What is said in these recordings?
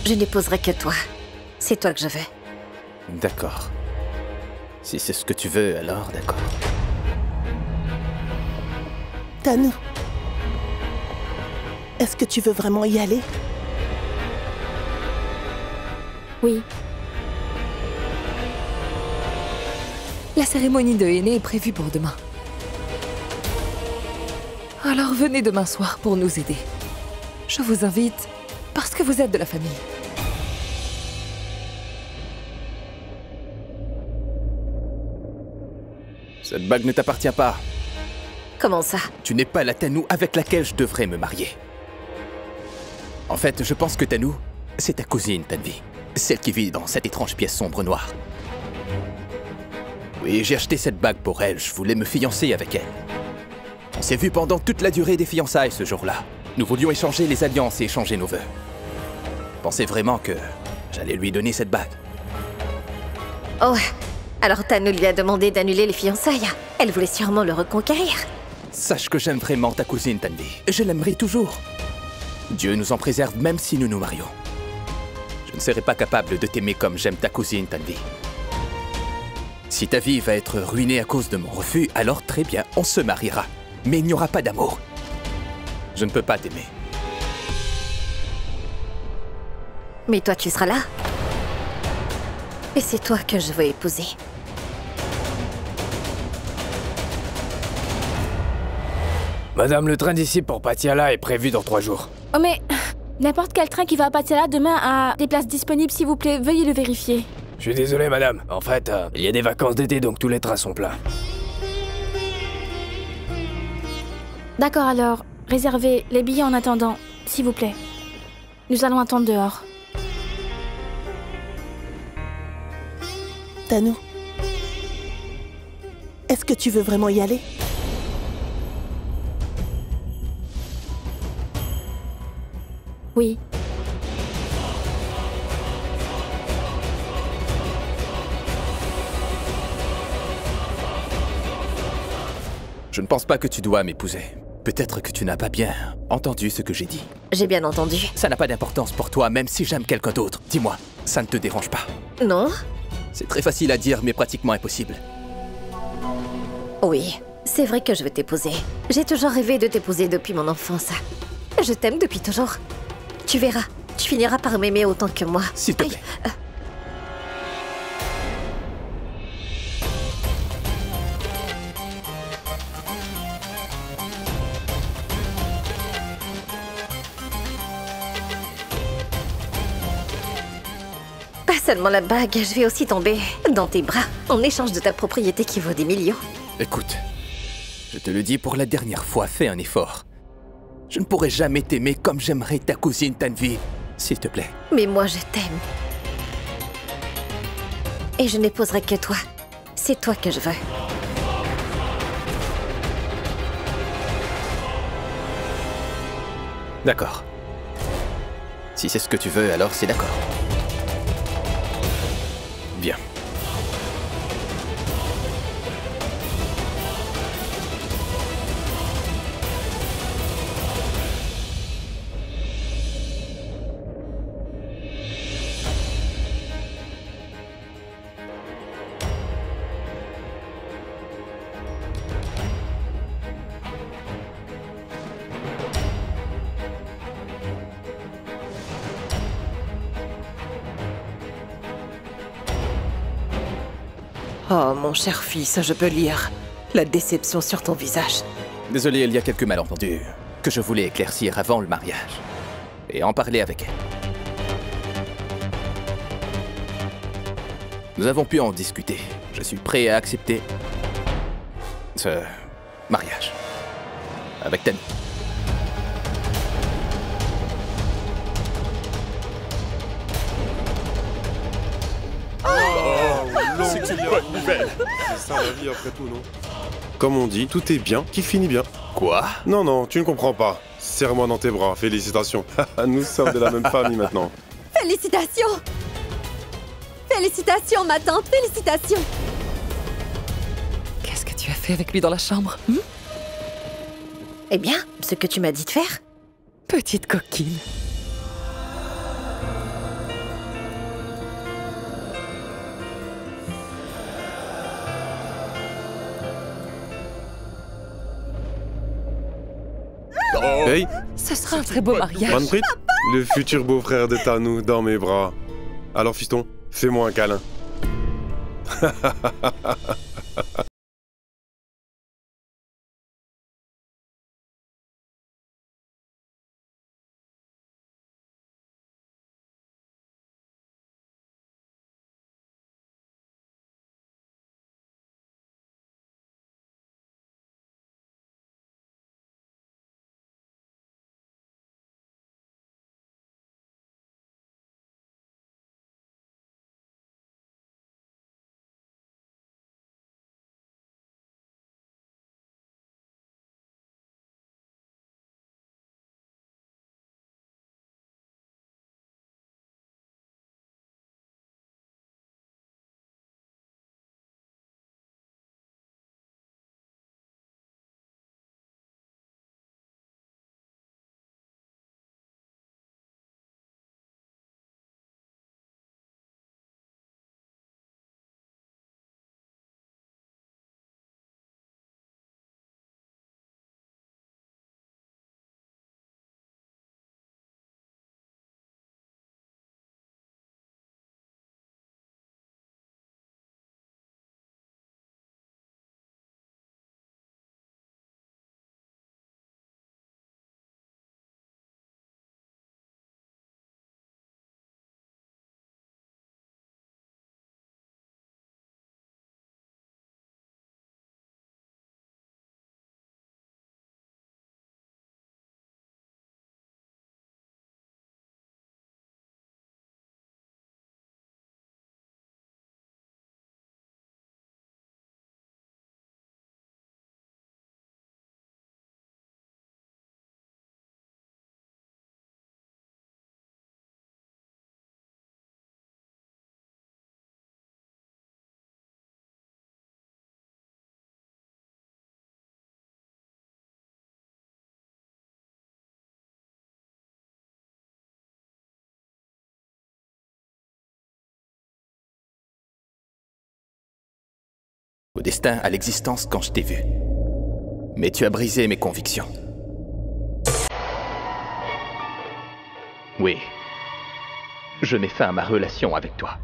Je n'épouserai que toi. C'est toi que je veux. D'accord. Si c'est ce que tu veux, alors d'accord. Tanou, est-ce que tu veux vraiment y aller? Oui. La cérémonie de henné est prévue pour demain. Alors venez demain soir pour nous aider. Je vous invite parce que vous êtes de la famille. Cette bague ne t'appartient pas. Comment ça? Tu n'es pas la Tanou avec laquelle je devrais me marier. En fait, je pense que Tanou, c'est ta cousine, Tanvi. Celle qui vit dans cette étrange pièce sombre noire. Oui, j'ai acheté cette bague pour elle. Je voulais me fiancer avec elle. On s'est vus pendant toute la durée des fiançailles ce jour-là. Nous voulions échanger les alliances et échanger nos vœux. Je pensais vraiment que j'allais lui donner cette bague. Oh, alors Tanou lui a demandé d'annuler les fiançailles. Elle voulait sûrement le reconquérir. Sache que j'aime vraiment ta cousine, Tanvi. Je l'aimerai toujours. Dieu nous en préserve même si nous nous marions. Je ne serai pas capable de t'aimer comme j'aime ta cousine, Tanvi. Si ta vie va être ruinée à cause de mon refus, alors très bien, on se mariera. Mais il n'y aura pas d'amour. Je ne peux pas t'aimer. Mais toi, tu seras là. Et c'est toi que je veux épouser. Madame, le train d'ici pour Patiala est prévu dans 3 jours. Oh mais... N'importe quel train qui va à Patiala demain a des places disponibles, s'il vous plaît. Veuillez le vérifier. Je suis désolé, madame. En fait, il y a des vacances d'été, donc tous les trains sont pleins. D'accord alors. Réservez les billets en attendant, s'il vous plaît. Nous allons attendre dehors. Tanou, est-ce que tu veux vraiment y aller? Oui. Je ne pense pas que tu dois m'épouser. Peut-être que tu n'as pas bien entendu ce que j'ai dit. J'ai bien entendu. Ça n'a pas d'importance pour toi, même si j'aime quelqu'un d'autre. Dis-moi, ça ne te dérange pas? Non? C'est très facile à dire, mais pratiquement impossible. Oui, c'est vrai que je veux t'épouser. J'ai toujours rêvé de t'épouser depuis mon enfance. Je t'aime depuis toujours. Tu verras, tu finiras par m'aimer autant que moi. S'il te plaît. Pas seulement la bague, je vais aussi tomber dans tes bras en échange de ta propriété qui vaut des millions. Écoute, je te le dis pour la dernière fois, fais un effort. Je ne pourrai jamais t'aimer comme j'aimerais ta cousine Tanvi. S'il te plaît. Mais moi, je t'aime. Et je n'épouserai que toi. C'est toi que je veux. D'accord. Si c'est ce que tu veux, alors c'est d'accord. Bien. Oh, mon cher fils, je peux lire la déception sur ton visage. Désolé, il y a quelques malentendus que je voulais éclaircir avant le mariage. Et en parler avec elle. Nous avons pu en discuter. Je suis prêt à accepter ce mariage. Avec Tanou. C'est une bonne nouvelle. C'est ça la vie après tout, non? Comme on dit, tout est bien qui finit bien. Quoi? Non, non, tu ne comprends pas. Serre-moi dans tes bras, félicitations. Nous sommes de la même famille maintenant. Félicitations! Félicitations, ma tante, félicitations! Qu'est-ce que tu as fait avec lui dans la chambre? Eh bien, ce que tu m'as dit de faire. Petite coquine. Hey, Ce sera un très beau mariage. Manpreet, le futur beau-frère de Tanu dans mes bras. Alors fiston, fais-moi un câlin. Au destin, à l'existence quand je t'ai vu. Mais tu as brisé mes convictions. Oui. Je mets fin à ma relation avec toi.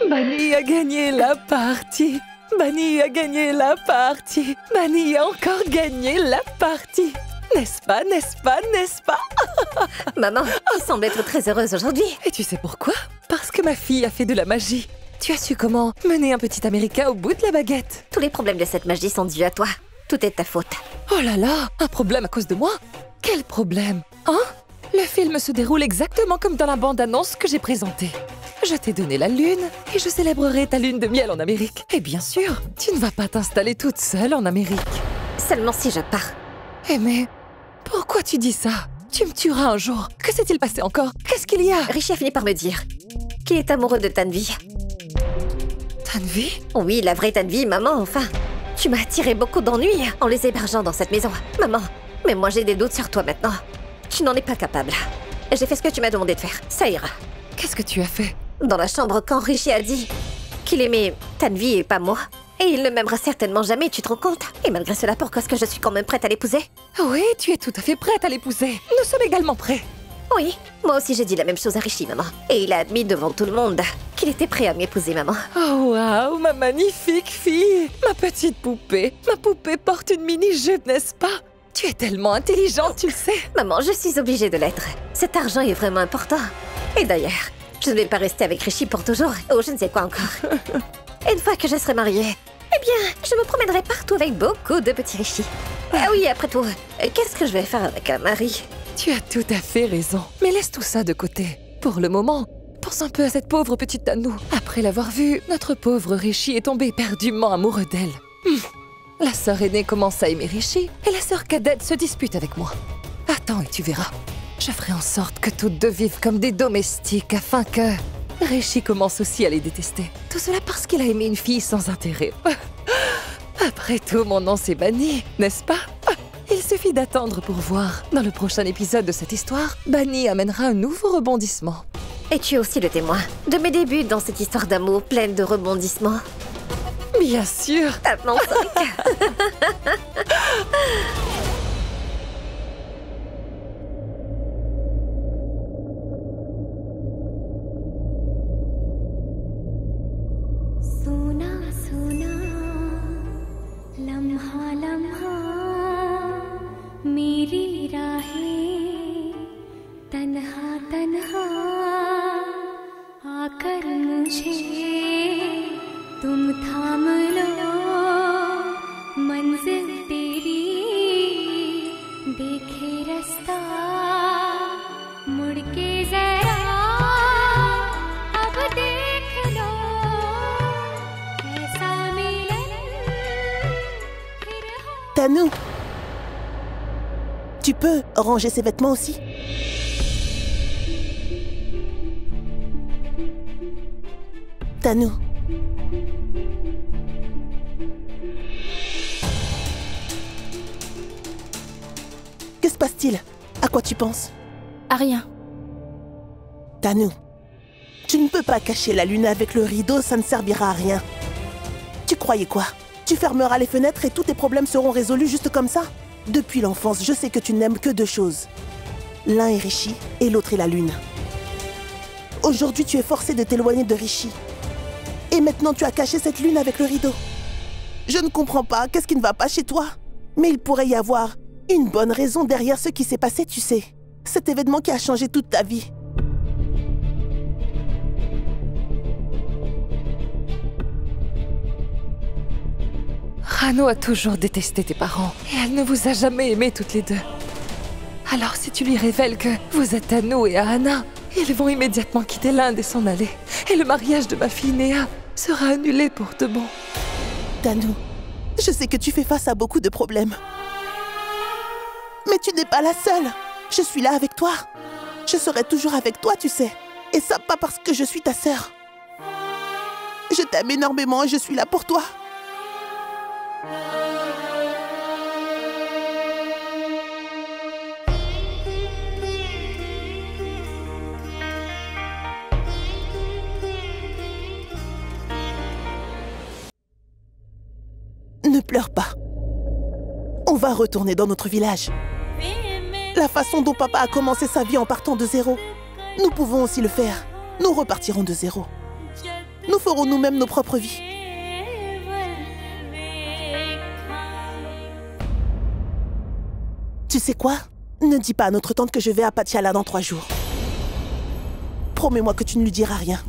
Bunny a gagné la partie. Bunny a gagné la partie. Bunny a encore gagné la partie. N'est-ce pas, n'est-ce pas, n'est-ce pas? Maman, tu sembles être très heureuse aujourd'hui. Et tu sais pourquoi? Parce que ma fille a fait de la magie. Tu as su comment mener un petit Américain au bout de la baguette. Tous les problèmes de cette magie sont dus à toi. Tout est ta faute. Oh là là, un problème à cause de moi? Quel problème? Hein? Le film se déroule exactement comme dans la bande-annonce que j'ai présentée. Je t'ai donné la lune et je célébrerai ta lune de miel en Amérique. Et bien sûr, tu ne vas pas t'installer toute seule en Amérique. Seulement si je pars. Eh mais, pourquoi tu dis ça? Tu me tueras un jour. Que s'est-il passé encore? Qu'est-ce qu'il y a? Rishi a fini par me dire qu'il est amoureux de Tanvi. Tanvi? Oui, la vraie Tanvi, maman, enfin. Tu m'as attiré beaucoup d'ennuis en les hébergeant dans cette maison. Maman, mais moi j'ai des doutes sur toi maintenant. Tu n'en es pas capable. J'ai fait ce que tu m'as demandé de faire. Ça ira. Qu'est-ce que tu as fait? Dans la chambre, quand Rishi a dit qu'il aimait Tanvi et pas moi. Et il ne m'aimera certainement jamais, tu te rends compte? Et malgré cela, pourquoi est-ce que je suis quand même prête à l'épouser? Oui, tu es tout à fait prête à l'épouser. Nous sommes également prêts. Oui, moi aussi j'ai dit la même chose à Rishi, maman. Et il a admis devant tout le monde qu'il était prêt à m'épouser, maman. Oh waouh, ma magnifique fille. Ma petite poupée. Ma poupée porte une mini-jupe, n'est-ce pas? Tu es tellement intelligente, tu le sais. Maman, je suis obligée de l'être. Cet argent est vraiment important. Et d'ailleurs, je ne vais pas rester avec Rishi pour toujours, ou je ne sais quoi encore. Une fois que je serai mariée, eh bien, je me promènerai partout avec beaucoup de petits Rishi. Ah oui, après tout, qu'est-ce que je vais faire avec un mari? Tu as tout à fait raison. Mais laisse tout ça de côté. Pour le moment, pense un peu à cette pauvre petite Tanu. Après l'avoir vue, notre pauvre Rishi est tombé éperdument amoureux d'elle. La sœur aînée commence à aimer Rishi et la sœur cadette se dispute avec moi. Attends et tu verras. Je ferai en sorte que toutes deux vivent comme des domestiques afin que Rishi commence aussi à les détester. Tout cela parce qu'il a aimé une fille sans intérêt. Après tout, mon nom s'est banni, n'est-ce pas? Il suffit d'attendre pour voir. Dans le prochain épisode de cette histoire, Bunny amènera un nouveau rebondissement. Et tu es aussi le témoin de mes débuts dans cette histoire d'amour pleine de rebondissements. Bien sûr. Tapement 5. मेरी राहें तन्हा तन्हा आकर मुझे तुम थाम लो मंजिल तेरी देखे रास्ता मुड़ के जरा अब देख लो कैसा मिलन फिर हो Tanu, tu peux ranger ses vêtements aussi? Tanu. Que se passe-t-il? À quoi tu penses? À rien. Tanu, tu ne peux pas cacher la lune avec le rideau, ça ne servira à rien. Tu croyais quoi? Tu fermeras les fenêtres et tous tes problèmes seront résolus juste comme ça? Depuis l'enfance, je sais que tu n'aimes que deux choses. L'un est Rishi et l'autre est la lune. Aujourd'hui, tu es forcé de t'éloigner de Rishi. Et maintenant, tu as caché cette lune avec le rideau. Je ne comprends pas, qu'est-ce qui ne va pas chez toi? Mais il pourrait y avoir une bonne raison derrière ce qui s'est passé, tu sais. Cet événement qui a changé toute ta vie. Rano a toujours détesté tes parents et elle ne vous a jamais aimés toutes les deux. Alors si tu lui révèles que vous êtes Tanu et Ahana, ils vont immédiatement quitter l'Inde et s'en aller. Et le mariage de ma fille Néa sera annulé pour de bon. Tanu, je sais que tu fais face à beaucoup de problèmes. Mais tu n'es pas la seule. Je suis là avec toi. Je serai toujours avec toi, tu sais. Et ça, pas parce que je suis ta sœur. Je t'aime énormément et je suis là pour toi. Ne pleure pas. On va retourner dans notre village. La façon dont papa a commencé sa vie en partant de zéro, nous pouvons aussi le faire. Nous repartirons de zéro. Nous ferons nous-mêmes nos propres vies. Tu sais quoi? Ne dis pas à notre tante que je vais à Patiala dans 3 jours. Promets-moi que tu ne lui diras rien.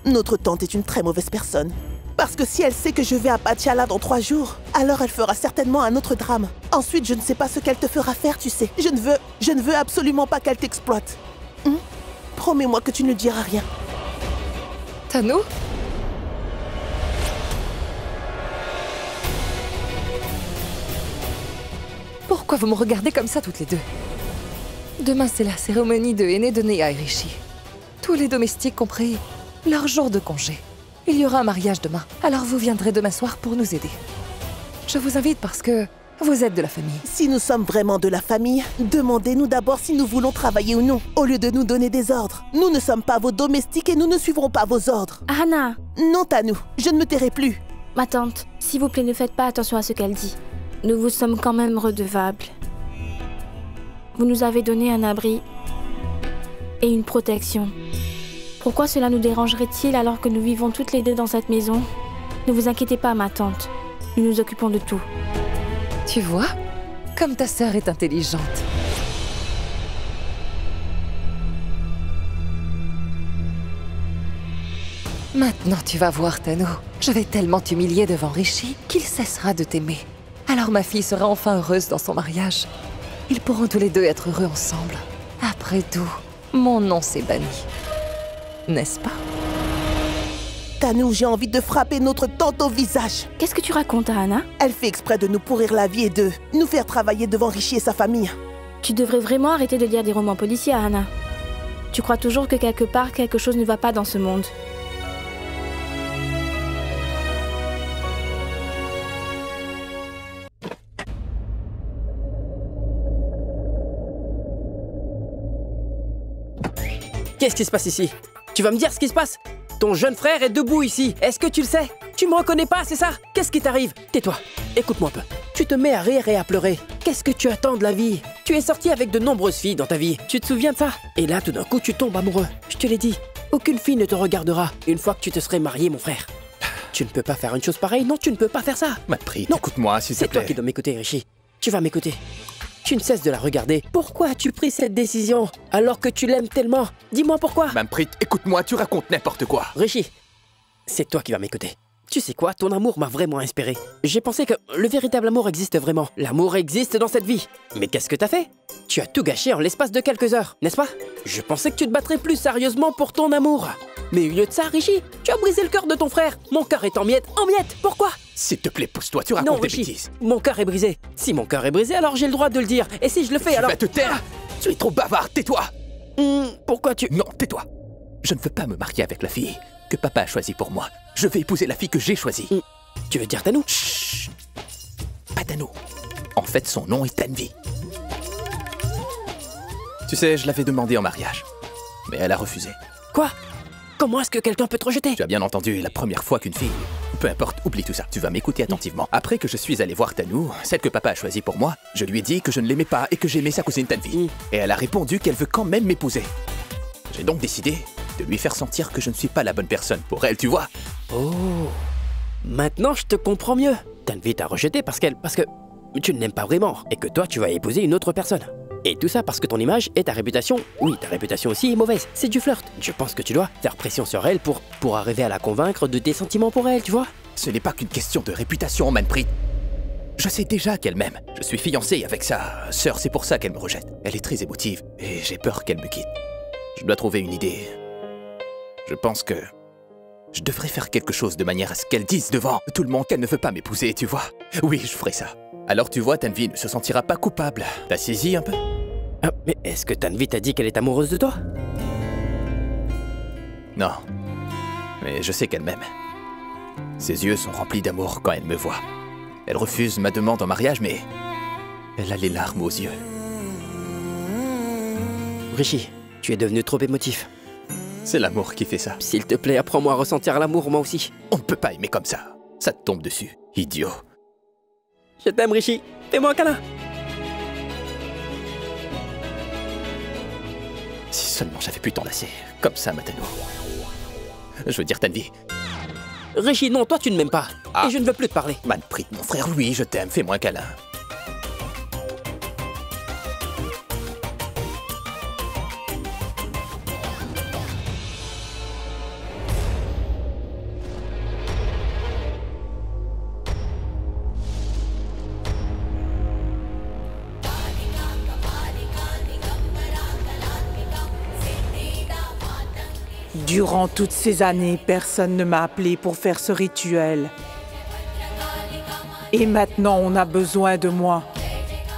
Notre tante est une très mauvaise personne. Parce que si elle sait que je vais à Patiala dans 3 jours, alors elle fera certainement un autre drame. Ensuite, je ne sais pas ce qu'elle te fera faire, tu sais. Je ne veux absolument pas qu'elle t'exploite. Promets-moi que tu ne diras rien. Tanou? Pourquoi vous me regardez comme ça toutes les deux? Demain, c'est la cérémonie de henné de Néa et Rishi. Tous les domestiques ont pris leur jour de congé. Il y aura un mariage demain, alors vous viendrez demain soir pour nous aider. Je vous invite parce que vous êtes de la famille. Si nous sommes vraiment de la famille, demandez-nous d'abord si nous voulons travailler ou non, au lieu de nous donner des ordres. Nous ne sommes pas vos domestiques et nous ne suivrons pas vos ordres. Hana, Non, Tanou, je ne me tairai plus. ma tante, s'il vous plaît, ne faites pas attention à ce qu'elle dit. Nous vous sommes quand même redevables. Vous nous avez donné un abri et une protection. Pourquoi cela nous dérangerait-il alors que nous vivons toutes les deux dans cette maison? Ne vous inquiétez pas, ma tante. Nous nous occupons de tout. Tu vois? Comme ta sœur est intelligente. Maintenant, tu vas voir, Tanou. Je vais tellement t'humilier devant Rishi qu'il cessera de t'aimer. Alors ma fille sera enfin heureuse dans son mariage. Ils pourront tous les deux être heureux ensemble. Après tout, mon nom s'est banni. N'est-ce pas? Tanou, j'ai envie de frapper notre tante au visage. Qu'est-ce que tu racontes, Hana? Elle fait exprès de nous pourrir la vie et de nous faire travailler devant Rishi et sa famille. Tu devrais vraiment arrêter de lire des romans policiers, Hana. Tu crois toujours que quelque part, quelque chose ne va pas dans ce monde. Qu'est-ce qui se passe ici? Tu vas me dire ce qui se passe? Ton jeune frère est debout ici, est-ce que tu le sais? Tu me reconnais pas, c'est ça? Qu'est-ce qui t'arrive? Tais-toi, écoute-moi un peu. Tu te mets à rire et à pleurer. Qu'est-ce que tu attends de la vie? Tu es sorti avec de nombreuses filles dans ta vie, tu te souviens de ça? Et là, tout d'un coup, tu tombes amoureux. Je te l'ai dit, aucune fille ne te regardera une fois que tu te serais marié, mon frère. Tu ne peux pas faire une chose pareille, non, tu ne peux pas faire ça. Manpreet, Non. écoute-moi, s'il te C'est plaît. toi qui dois m'écouter, Rishi. Tu vas m'écouter. Tu ne cesses de la regarder. Pourquoi as-tu pris cette décision alors que tu l'aimes tellement? Dis-moi pourquoi. Manpreet, écoute-moi, tu racontes n'importe quoi. Rishi, c'est toi qui vas m'écouter. Tu sais quoi, ton amour m'a vraiment inspiré. J'ai pensé que le véritable amour existe vraiment. L'amour existe dans cette vie. Mais qu'est-ce que t'as fait? Tu as tout gâché en l'espace de quelques heures, n'est-ce pas? Je pensais que tu te battrais plus sérieusement pour ton amour. Mais au lieu de ça, Rishi, tu as brisé le cœur de ton frère. Mon cœur est en miettes, pourquoi? S'il te plaît, pousse-toi, tu Non, racontes des Rishi, bêtises. mon cœur est brisé. Si mon cœur est brisé, alors j'ai le droit de le dire. Et si je le fais, Tu alors... vas te taire. Tu es trop bavard, tais-toi. Pourquoi tu... Non, tais-toi. Je ne veux pas me marier avec la fille que papa a choisie pour moi. Je vais épouser la fille que j'ai choisie. Tu veux dire Tanou? Chut. Pas Tanou. En fait, son nom est Tanvi. Tu sais, je l'avais demandé en mariage. Mais elle a refusé. Quoi? Comment est-ce que quelqu'un peut te rejeter? Tu as bien entendu, la première fois qu'une fille... Peu importe, oublie tout ça. Tu vas m'écouter attentivement. Après que je suis allé voir Tanou, celle que papa a choisie pour moi, je lui ai dit que je ne l'aimais pas et que j'aimais sa cousine Tanvi. Et elle a répondu qu'elle veut quand même m'épouser. J'ai donc décidé de lui faire sentir que je ne suis pas la bonne personne pour elle, tu vois. Oh, maintenant je te comprends mieux. Tanvi t'a rejeté parce que tu ne l'aimes pas vraiment et que toi tu vas épouser une autre personne. Et tout ça parce que ton image et ta réputation, oui, ta réputation aussi est mauvaise. C'est du flirt. Je pense que tu dois faire pression sur elle pour arriver à la convaincre de tes sentiments pour elle, tu vois. Ce n'est pas qu'une question de réputation, Manpreet. Je sais déjà qu'elle m'aime. Je suis fiancé avec sa sœur, c'est pour ça qu'elle me rejette. Elle est très émotive et j'ai peur qu'elle me quitte. Je dois trouver une idée. Je pense que je devrais faire quelque chose de manière à ce qu'elle dise devant tout le monde qu'elle ne veut pas m'épouser, tu vois. Oui, je ferai ça. Alors tu vois, Tanvi ne se sentira pas coupable. T'as saisi un peu? Ah, mais est-ce que Tanvi t'a dit qu'elle est amoureuse de toi? Non. Mais je sais qu'elle m'aime. Ses yeux sont remplis d'amour quand elle me voit. Elle refuse ma demande en mariage, mais elle a les larmes aux yeux. Rishi, tu es devenu trop émotif. C'est l'amour qui fait ça. S'il te plaît, apprends-moi à ressentir l'amour moi aussi. On ne peut pas aimer comme ça. Ça te tombe dessus, idiot. Je t'aime, Rishi. Fais-moi un câlin. Si seulement j'avais pu t'enlacer. Comme ça, Matanou. Je veux dire, Tanvi. Rishi, non, toi tu ne m'aimes pas. Ah. Et je ne veux plus te parler. Manpreet, mon frère, oui, je t'aime. Fais-moi un câlin. Durant toutes ces années, personne ne m'a appelé pour faire ce rituel. Et maintenant, on a besoin de moi.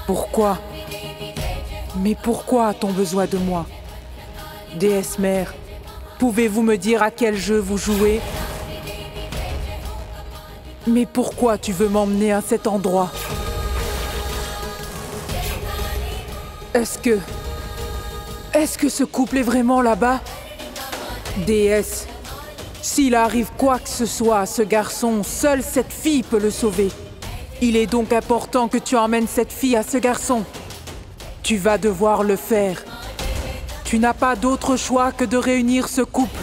Pourquoi? Mais pourquoi a-t-on besoin de moi? Déesse mère, pouvez-vous me dire à quel jeu vous jouez? Mais pourquoi tu veux m'emmener à cet endroit? Est-ce que ce couple est vraiment là-bas? Déesse, s'il arrive quoi que ce soit à ce garçon, seule cette fille peut le sauver. Il est donc important que tu emmènes cette fille à ce garçon. Tu vas devoir le faire. Tu n'as pas d'autre choix que de réunir ce couple.